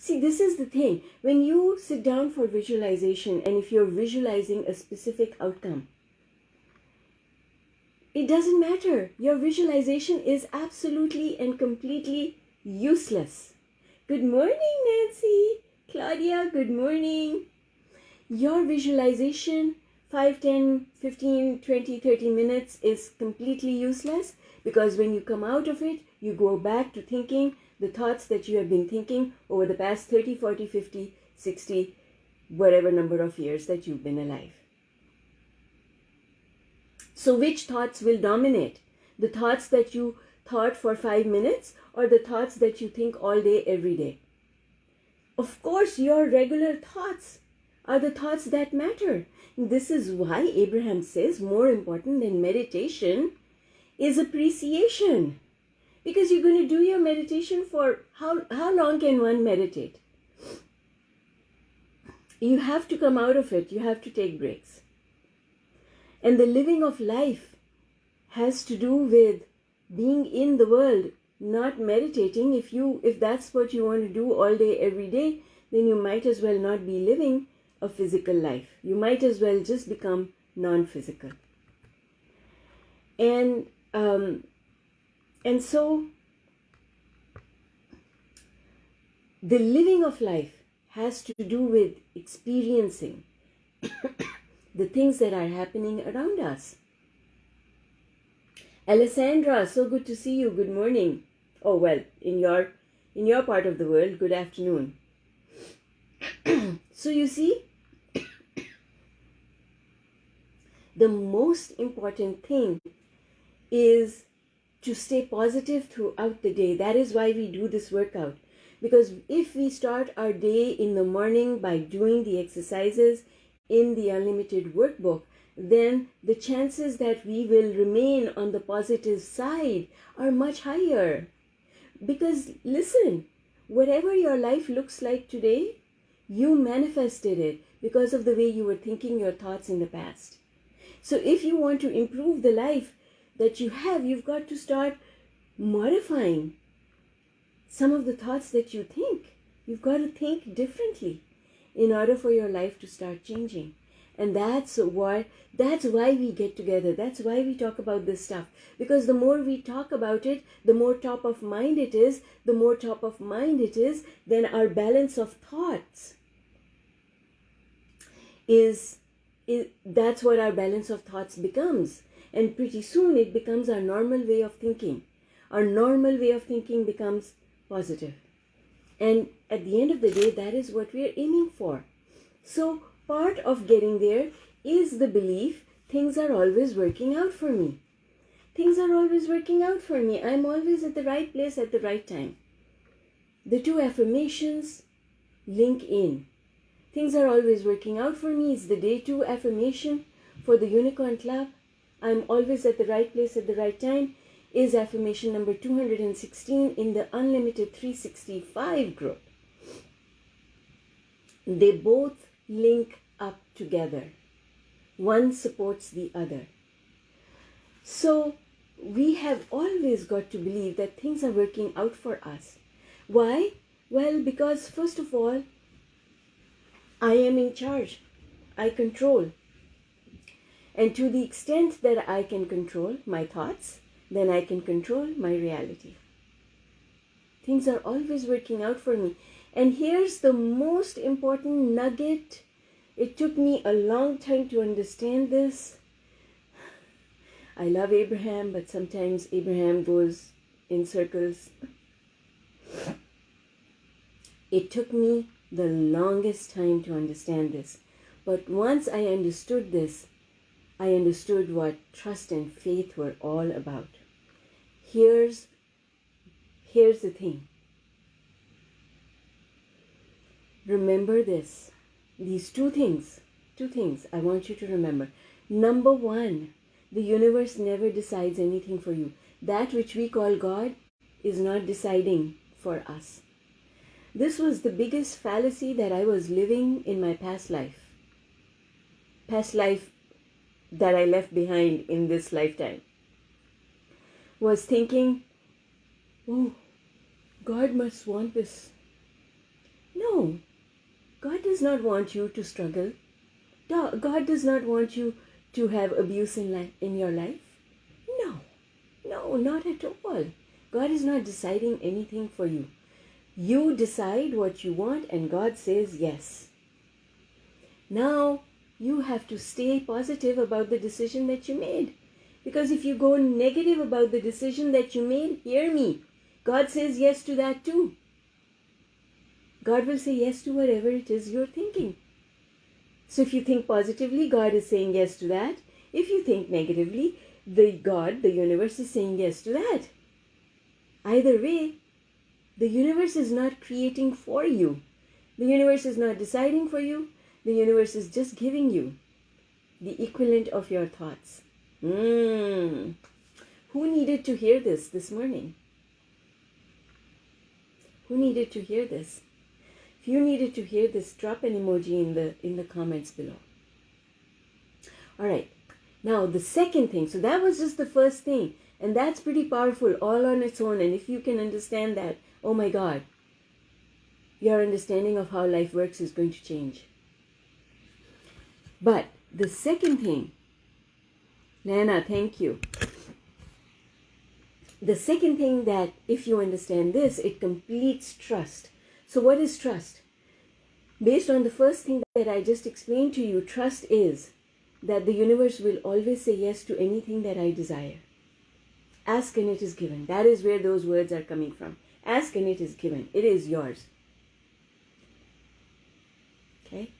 See, this is the thing. When you sit down for visualization, and if you're visualizing a specific outcome, it doesn't matter. Your visualization is absolutely and completely useless. Good morning, Nancy. Claudia, good morning. Your visualization, 5, 10, 15, 20, 30 minutes is completely useless, because when you come out of it, you go back to thinking the thoughts that you have been thinking over the past 30, 40, 50, 60, whatever number of years that you've been alive. So which thoughts will dominate? The thoughts that you thought for 5 minutes, or the thoughts that you think all day, every day? Of course, your regular thoughts are the thoughts that matter. This is why Abraham says more important than meditation is appreciation. Because you're going to do your meditation for how long can one meditate? You have to come out of it. You have to take breaks. And the living of life has to do with being in the world, not meditating. If that's what you want to do all day, every day, then you might as well not be living a physical life. You might as well just become non-physical. And so the living of life has to do with experiencing the things that are happening around us. Alessandra, so good to see you. Good morning. Oh, well, in your part of the world, good afternoon. So you see, the most important thing is to stay positive throughout the day. That is why we do this workout. Because if we start our day in the morning by doing the exercises in the Unlimited Workbook, then the chances that we will remain on the positive side are much higher. Because listen, whatever your life looks like today, you manifested it because of the way you were thinking your thoughts in the past. So if you want to improve the life that you have, you've got to start modifying some of the thoughts that you think. You've got to think differently in order for your life to start changing. And that's why we get together. That's why we talk about this stuff. Because the more we talk about it, the more top of mind it is. The more top of mind it is, then our balance of thoughts that's what our balance of thoughts becomes. And pretty soon it becomes our normal way of thinking. Our normal way of thinking becomes positive. And at the end of the day, that is what we are aiming for. So part of getting there is the belief things are always working out for me. Things are always working out for me. I'm always at the right place at the right time. The two affirmations link in. Things are always working out for me is the day 2 affirmation for the Unicorn Club. I'm always at the right place at the right time is affirmation number 216 in the Unlimited 365 group. They both link up together. One supports the other. So we have always got to believe that things are working out for us. Why? Well, because first of all, I am in charge. I control. And to the extent that I can control my thoughts, then I can control my reality. Things are always working out for me. And here's the most important nugget. It took me a long time to understand this. I love Abraham, but sometimes Abraham goes in circles. It took me the longest time to understand this. But once I understood this, I understood what trust and faith were all about. Here's the thing. Remember this. These two things I want you to remember. Number one, the universe never decides anything for you. That which we call God is not deciding for us. This was the biggest fallacy that I was living in my past life. Past life that I left behind in this lifetime. Was thinking, oh, God must want this. No, God does not want you to struggle. God does not want you to have abuse in your life. No, no, not at all. God is not deciding anything for you. You decide what you want and God says yes. Now, you have to stay positive about the decision that you made. Because if you go negative about the decision that you made, hear me, God says yes to that too. God will say yes to whatever it is you're thinking. So if you think positively, God is saying yes to that. If you think negatively, the universe is saying yes to that. Either way, the universe is not creating for you. The universe is not deciding for you. The universe is just giving you the equivalent of your thoughts. Who needed to hear this morning? Who needed to hear this? If you needed to hear this, drop an emoji in the comments below. All right. Now the second thing. So that was just the first thing. And that's pretty powerful all on its own. And if you can understand that, oh my God, your understanding of how life works is going to change. But the second thing, Lana, thank you. The second thing that if you understand this, it completes trust. So what is trust? Based on the first thing that I just explained to you, trust is that the universe will always say yes to anything that I desire. Ask and it is given. That is where those words are coming from. Ask and it is given. It is yours. Okay?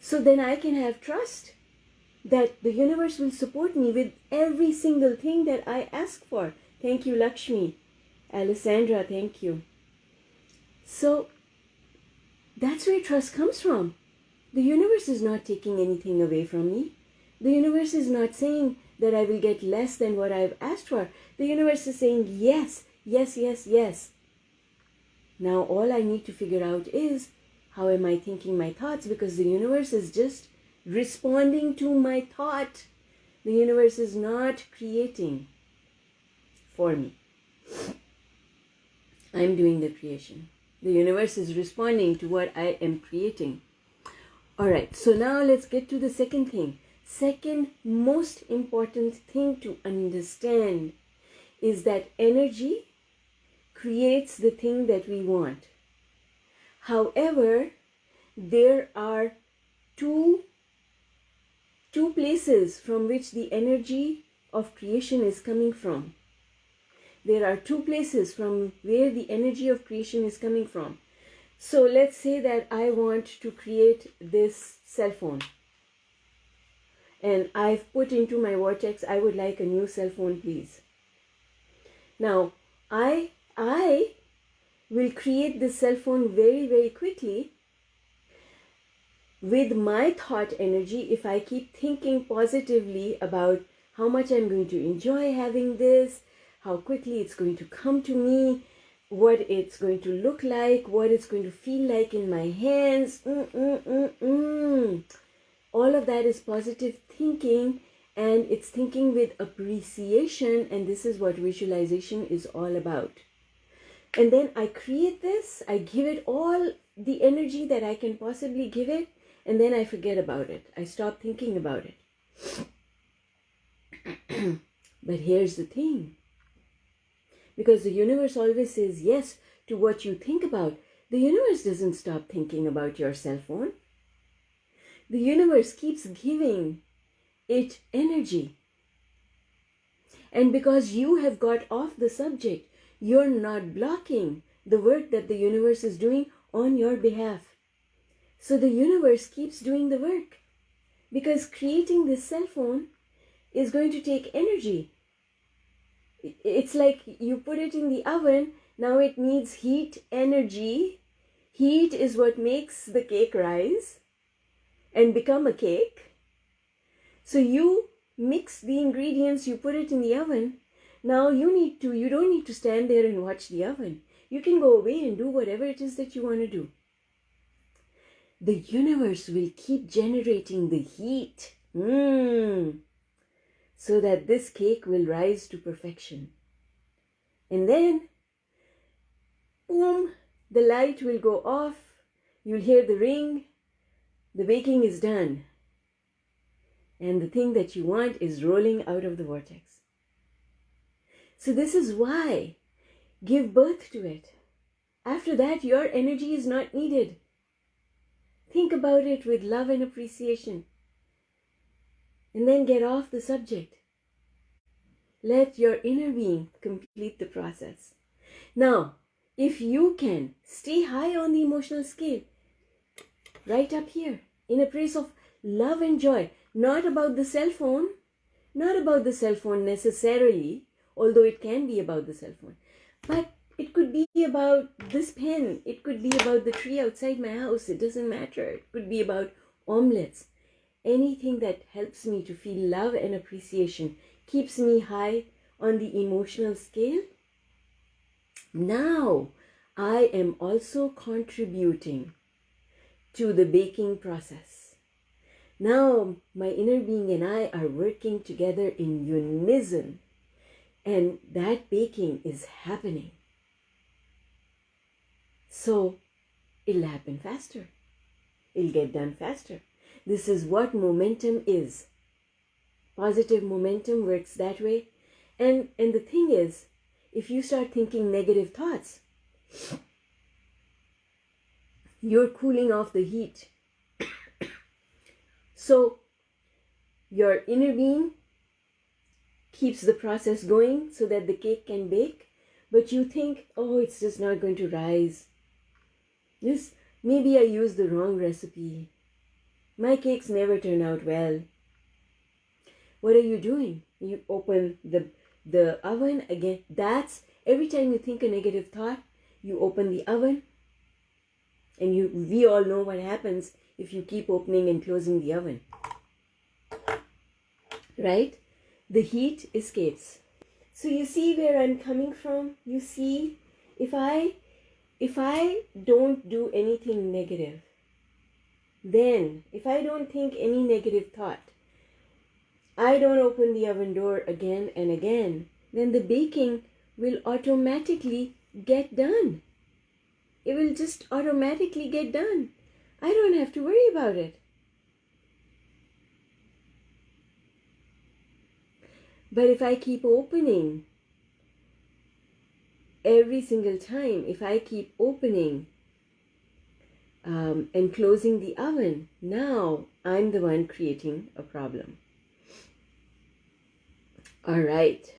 So then I can have trust that the universe will support me with every single thing that I ask for. Thank you, Lakshmi. Alessandra, thank you. So that's where trust comes from. The universe is not taking anything away from me. The universe is not saying that I will get less than what I've asked for. The universe is saying yes, yes, yes, yes. Now all I need to figure out is how am I thinking my thoughts, because the universe is just responding to my thought. The universe is not creating for me. I'm doing the creation. The universe is responding to what I am creating. All right, so now let's get to the second thing. Second most important thing to understand is that energy creates the thing that we want. However, there are two places from which the energy of creation is coming from. There are two places from where the energy of creation is coming from. So let's say that I want to create this cell phone. And I've put into my vortex, I would like a new cell phone, please. Now, I will create this cell phone very, very quickly with my thought energy. If I keep thinking positively about how much I'm going to enjoy having this, how quickly it's going to come to me, what it's going to look like, what it's going to feel like in my hands. All of that is positive thinking, and it's thinking with appreciation, and this is what visualization is all about. And then I create this, I give it all the energy that I can possibly give it, and then I forget about it. I stop thinking about it. But here's the thing. Because the universe always says yes to what you think about, the universe doesn't stop thinking about your cell phone. The universe keeps giving it energy. And because you have got off the subject, you're not blocking the work that the universe is doing on your behalf. So the universe keeps doing the work. Because creating this cell phone is going to take energy. It's like you put it in the oven, now it needs heat, energy. Heat is what makes the cake rise and become a cake. So you mix the ingredients, you put it in the oven. Now you don't need to stand there and watch the oven. You can go away and do whatever it is that you want to do. The universe will keep generating the heat. So that this cake will rise to perfection. And then, boom, the light will go off, you'll hear the ring, the baking is done, and the thing that you want is rolling out of the vortex. So this is why, give birth to it. After that, your energy is not needed. Think about it with love and appreciation. And then get off the subject. Let your inner being complete the process. Now, if you can stay high on the emotional scale, right up here, in a place of love and joy, not about the cell phone, not about the cell phone necessarily, although it can be about the cell phone, but it could be about this pen, it could be about the tree outside my house, it doesn't matter. It could be about omelets. Anything that helps me to feel love and appreciation, keeps me high on the emotional scale. Now, I am also contributing to the baking process. Now, my inner being and I are working together in unison, and that baking is happening. So, it'll happen faster. It'll get done faster. This is what momentum is. Positive momentum works that way. And the thing is, if you start thinking negative thoughts, you're cooling off the heat. So your inner being keeps the process going so that the cake can bake, but you think, oh, it's just not going to rise. Maybe I used the wrong recipe. My cakes never turn out well. What are you doing? You open the oven again. That's every time you think a negative thought, you open the oven, and we all know what happens if you keep opening and closing the oven. Right? The heat escapes. So you see where I'm coming from? You see, if I don't do anything negative, then if I don't think any negative thought, I don't open the oven door again and again, then the baking will automatically get done. It will just automatically get done. I don't have to worry about it. But if I keep opening every single time, if I keep opening and closing the oven, now I'm the one creating a problem. All right.